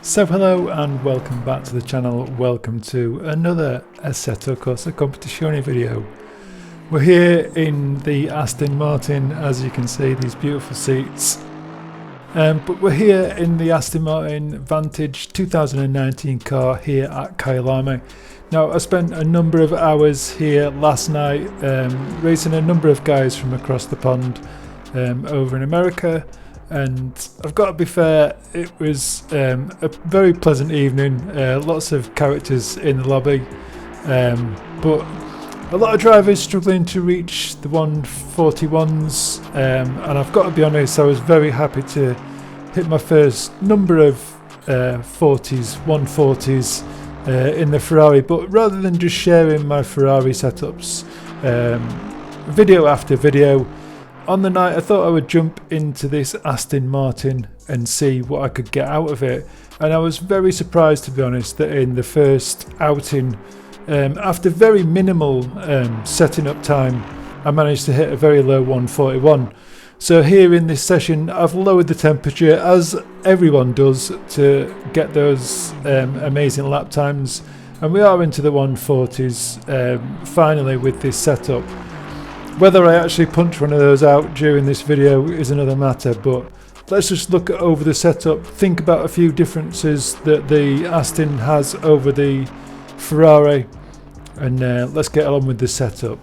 So hello and welcome back to the channel. Welcome to another Assetto Corsa Competizione video. We're here in the Aston Martin, as you can see, these beautiful seats. But we're here in the Aston Martin Vantage 2019 car here at Kyalami. Now, I spent a number of hours here last night racing a number of guys from across the pond over in America. And I've got to be fair, it was a very pleasant evening, lots of characters in the lobby, but a lot of drivers struggling to reach the 141s, and I've got to be honest, I was very happy to hit my first number of 140s in the Ferrari. But rather than just sharing my Ferrari setups video after video, on the night I thought I would jump into this Aston Martin and see what I could get out of it, and I was very surprised, to be honest, that in the first outing, after very minimal setting up time, I managed to hit a very low 141. So here in this session I've lowered the temperature, as everyone does, to get those amazing lap times, and we are into the 140s finally with this setup. Whether I actually punch one of those out during this video is another matter, but let's just look over the setup, think about a few differences that the Aston has over the Ferrari, and let's get on with the setup.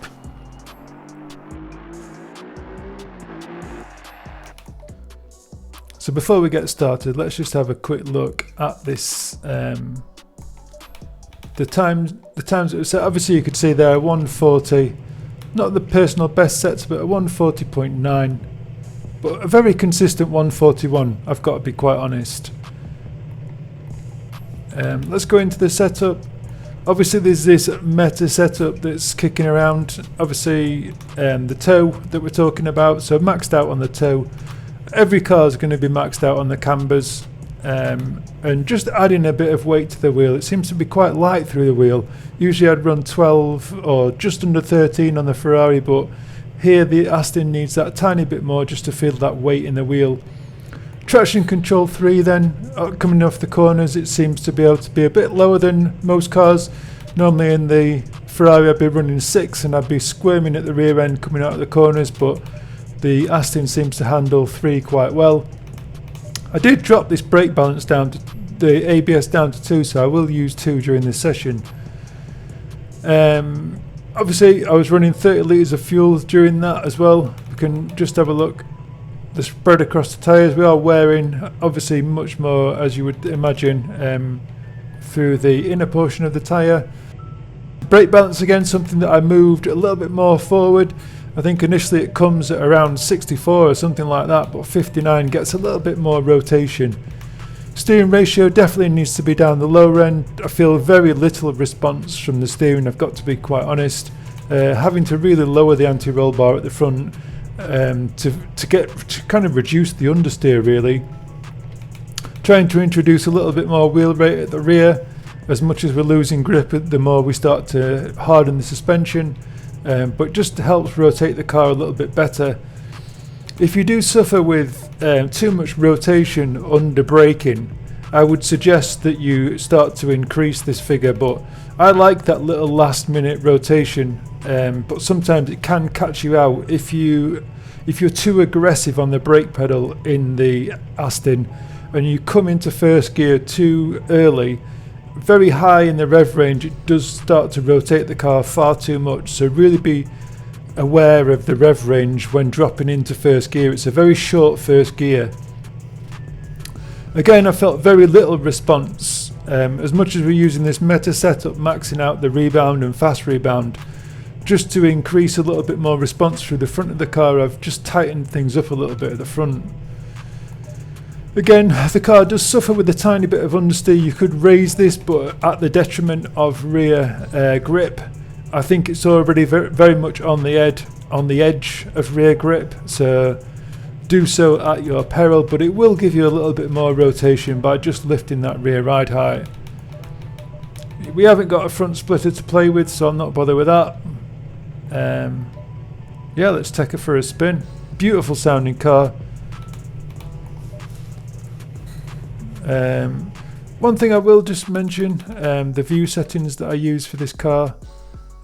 So before we get started, let's just have a quick look at this. The times that were set. Obviously you could see there 140. Not the personal best sets, but a 140.9, but a very consistent 141, I've got to be quite honest. Let's go into the setup. Obviously there's this meta setup that's kicking around. Obviously the toe that we're talking about, so maxed out on the toe. Every car is going to be maxed out on the cambers, and just adding a bit of weight to the wheel. It seems to be quite light through the wheel. Usually I'd run 12 or just under 13 on the Ferrari, but here the Aston needs that tiny bit more just to feel that weight in the wheel. Traction control 3 then, coming off the corners, it seems to be able to be a bit lower than most cars. Normally in the Ferrari I'd be running 6 and I'd be squirming at the rear end coming out of the corners, but the Aston seems to handle 3 quite well. I did drop this brake balance down to the ABS down to 2, so I will use 2 during this session. Obviously I was running 30 litres of fuel during that as well. We can just have a look. The spread across the tyres, we are wearing obviously much more, as you would imagine, through the inner portion of the tyre. Brake balance, again, something that I moved a little bit more forward. I think initially it comes at around 64 or something like that, but 59 gets a little bit more rotation. Steering ratio definitely needs to be down the lower end. I feel very little response from the steering, I've got to be quite honest. Having to really lower the anti-roll bar at the front to kind of reduce the understeer really. Trying to introduce a little bit more wheel rate at the rear. As much as we're losing grip, the more we start to harden the suspension. But just helps rotate the car a little bit better. If you do suffer with too much rotation under braking, I would suggest that you start to increase this figure, but I like that little last minute rotation, but sometimes it can catch you out if you're too aggressive on the brake pedal in the Aston and you come into first gear too early. Very high in the rev range, it does start to rotate the car far too much, so really be aware of the rev range when dropping into first gear. It's a very short first gear. Again, I felt very little response. As much as we're using this meta setup, maxing out the rebound and fast rebound, just to increase a little bit more response through the front of the car, I've just tightened things up a little bit at the front. Again, the car does suffer with a tiny bit of understeer. You could raise this, but at the detriment of rear grip. I think it's already very much on the edge of rear grip, so do so at your peril, but it will give you a little bit more rotation by just lifting that rear ride height. We haven't got a front splitter to play with, so I'm not bothered with that. Yeah, let's take her for a spin. Beautiful sounding car. One thing I will just mention, the view settings that I use for this car.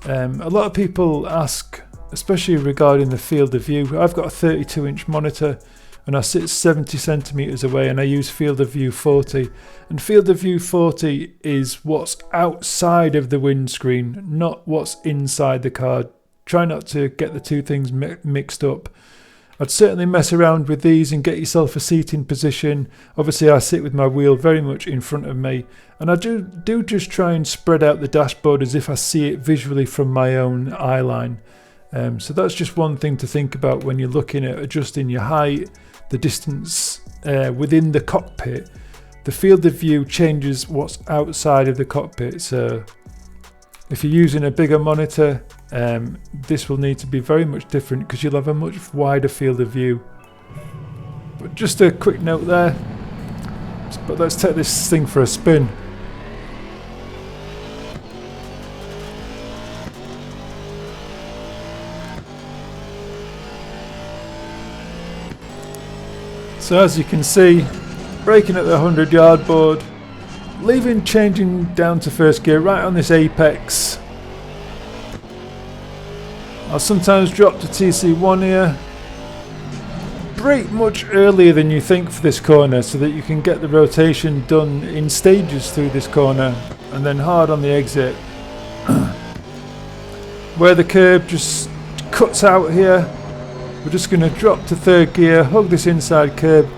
A lot of people ask, especially regarding the field of view. I've got a 32-inch monitor and I sit 70 centimeters away and I use field of view 40. And field of view 40 is what's outside of the windscreen, not what's inside the car. Try not to get the two things mixed up. I'd certainly mess around with these and get yourself a seating position. Obviously I sit with my wheel very much in front of me, and I do just try and spread out the dashboard as if I see it visually from my own eye line. So that's just one thing to think about when you're looking at adjusting your height, the distance within the cockpit. The field of view changes what's outside of the cockpit, so if you're using a bigger monitor, this will need to be very much different because you'll have a much wider field of view. But just a quick note there, but let's take this thing for a spin. So as you can see, braking at the 100-yard board, changing down to first gear right on this apex. I'll sometimes drop to TC1 here. Brake much earlier than you think for this corner so that you can get the rotation done in stages through this corner, and then hard on the exit. Where the curb just cuts out here, we're just going to drop to third gear, hug this inside curb,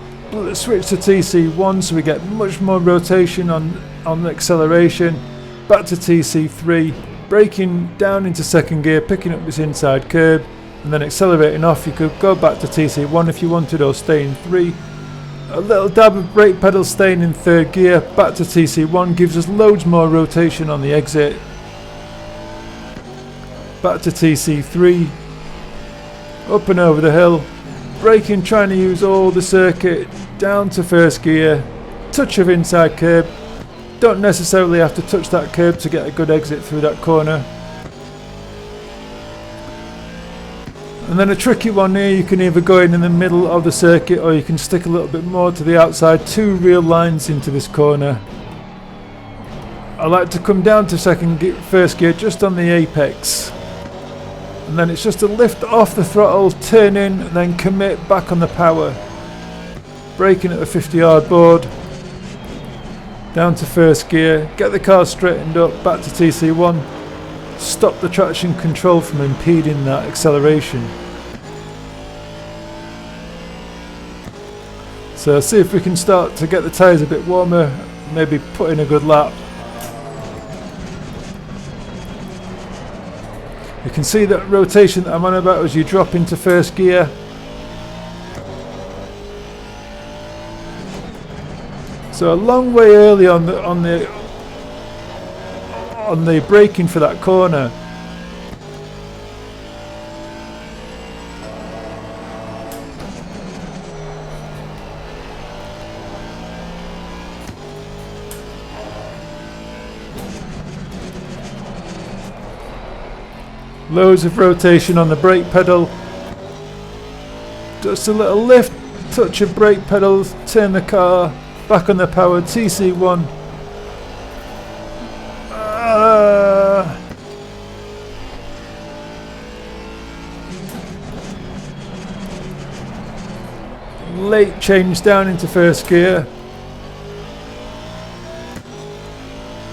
switch to TC1 so we get much more rotation on the acceleration, back to TC3, braking down into second gear, picking up this inside curb, and then accelerating off. You could go back to TC1 if you wanted, or stay in 3. A little dab of brake pedal staying in third gear, back to TC1, gives us loads more rotation on the exit. Back to TC3, up and over the hill, braking, trying to use all the circuit, down to first gear, touch of inside curb. Don't necessarily have to touch that curb to get a good exit through that corner. And then a tricky one here, you can either go in the middle of the circuit or you can stick a little bit more to the outside, 2 real lines into this corner. I like to come down to first gear just on the apex, and then it's just a lift off the throttle, turn in and then commit back on the power. Braking at the 50-yard board, down to first gear, get the car straightened up, back to TC1, stop the traction control from impeding that acceleration. So see if we can start to get the tyres a bit warmer, maybe put in a good lap. You can see that rotation that I'm on about as you drop into first gear. So a long way early on the braking for that corner. Loads of rotation on the brake pedal. Just a little lift, touch of brake pedals, turn the car back on the power, TC1. Late change down into first gear.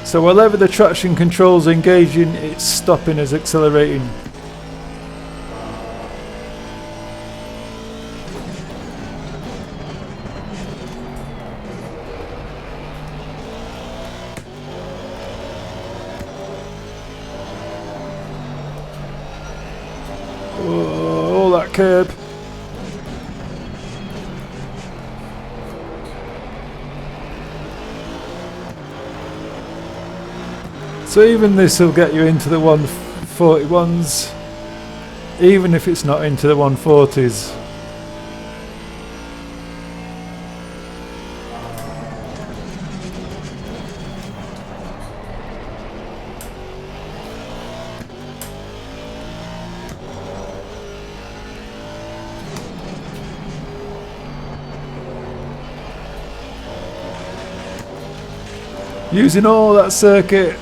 So whenever the traction control's engaging, it's stopping as accelerating. Oh, all that curb. So even this will get you into the 141s, even if it's not into the 140s. Using all that circuit.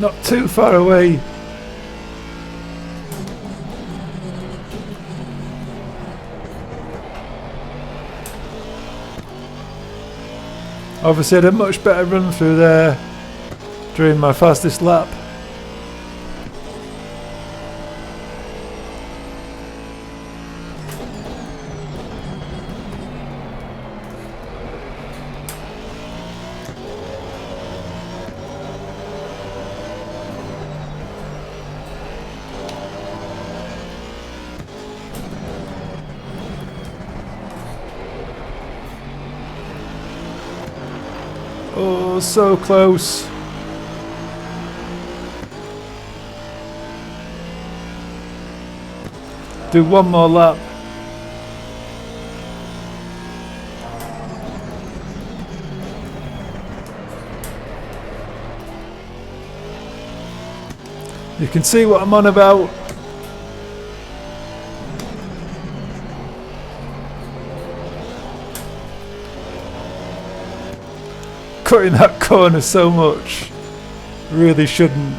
Not too far away. Obviously, I had a much better run through there during my fastest lap. Oh, so close. Do one more lap. You can see what I'm on about. Cutting that corner so much. Really shouldn't.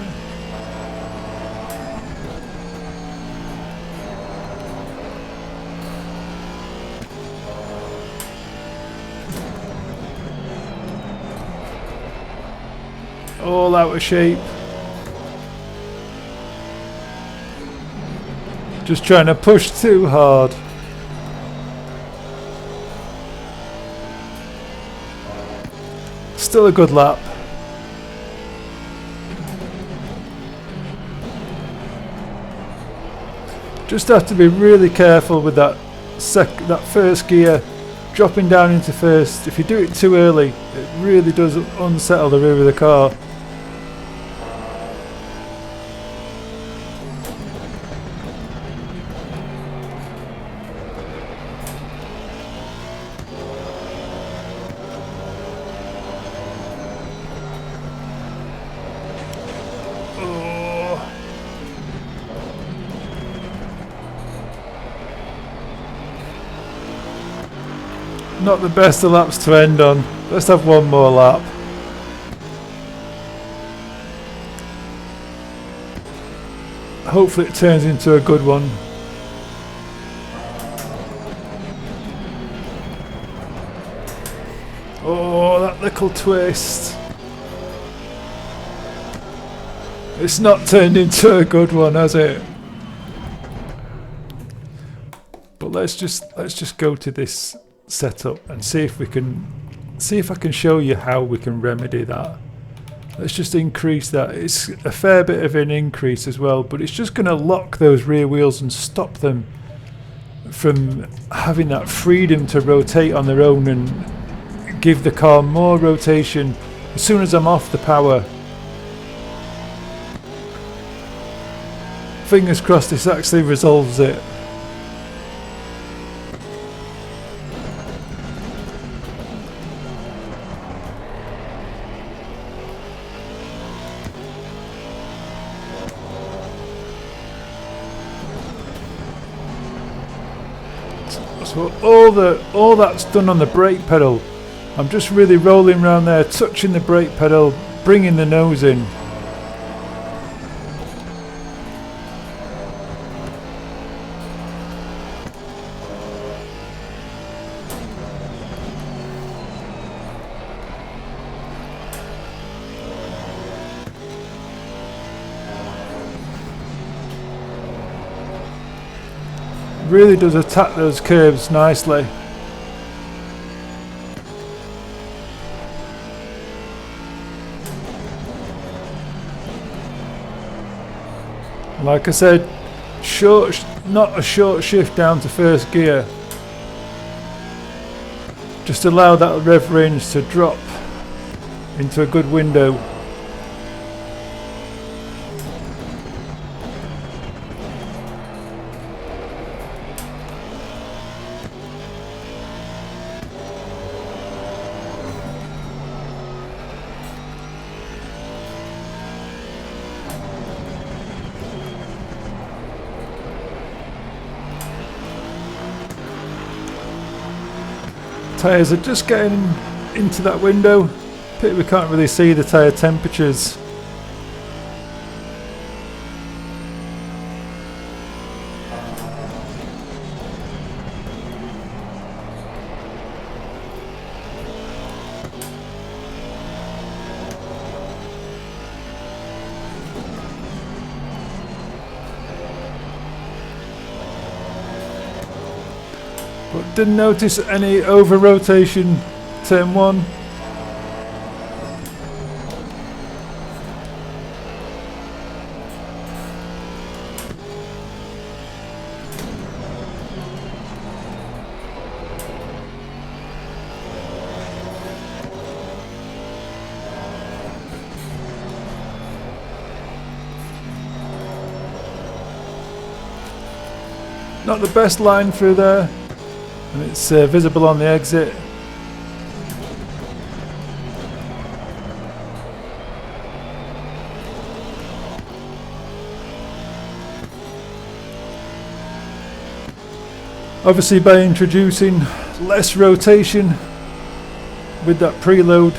All out of shape. Just trying to push too hard. Still a good lap. Just have to be really careful with that first gear, dropping down into first. If you do it too early, it really does unsettle the rear of the car. Not the best of laps to end on. Let's have one more lap. Hopefully it turns into a good one. Oh, that little twist. It's not turned into a good one, has it? But let's just go to this setup and see if I can show you how we can remedy that. Let's just increase that. It's a fair bit of an increase as well, but it's just going to lock those rear wheels and stop them from having that freedom to rotate on their own and give the car more rotation as soon as I'm off the power. Fingers crossed this actually resolves it. So all that's done on the brake pedal. I'm just really rolling around there, touching the brake pedal, bringing the nose in. Really does attack those curves nicely. Like I said, not a short shift down to first gear. Just allow that rev range to drop into a good window. Tyres are just getting into that window. Pity we can't really see the tyre temperatures. But didn't notice any over rotation turn 1. Not the best line through there, and it's visible on the exit. Obviously, by introducing less rotation with that preload,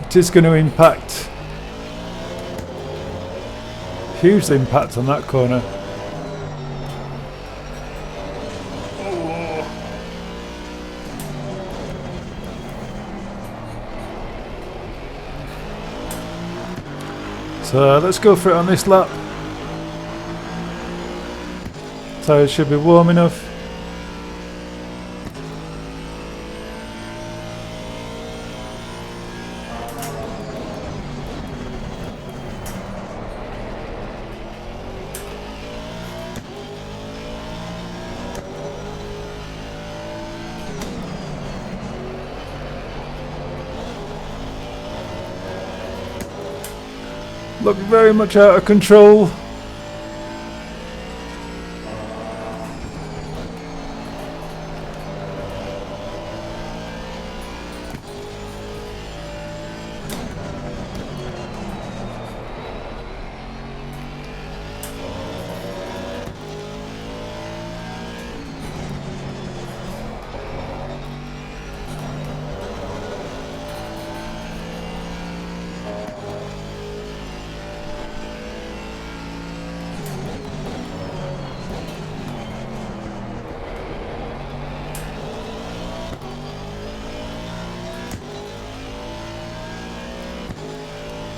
it is going to impact, hugely impact on that corner. So let's go for it on this lap. Tyres should be warm enough. Look very much out of control.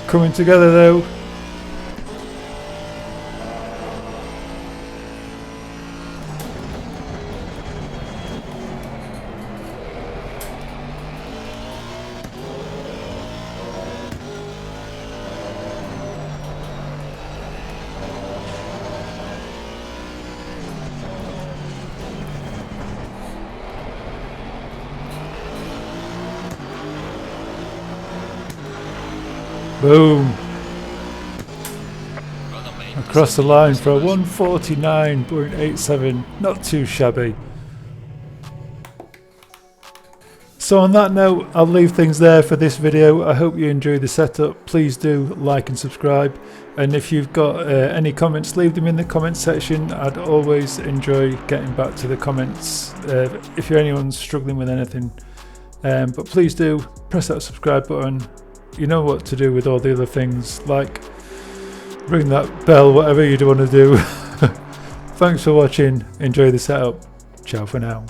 Coming together though. Boom. Across the line for a 149.87. Not too shabby. So on that note, I'll leave things there for this video. I hope you enjoyed the setup. Please do like and subscribe. And if you've got any comments, leave them in the comments section. I'd always enjoy getting back to the comments if you're anyone struggling with anything. But please do press that subscribe button. You know what to do with all the other things, like ring that bell, whatever you do want to do. Thanks for watching. Enjoy the setup. Ciao for now.